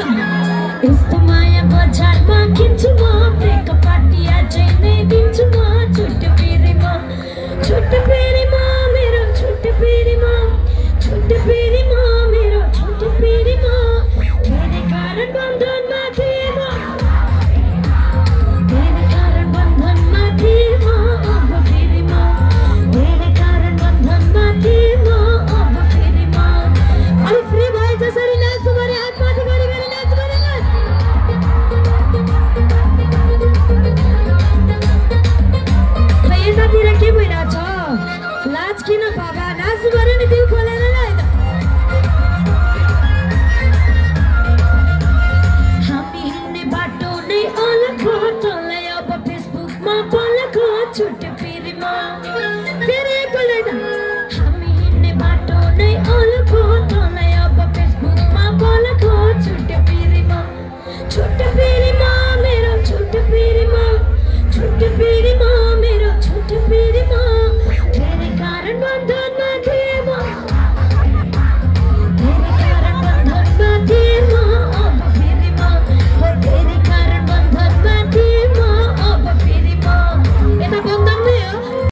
यस्तो माया बजारमा किन्छु म ब्रेकअप पार्टी अझै नै दिन्छु म छुट्यो फेरि म छुट्यो फेरि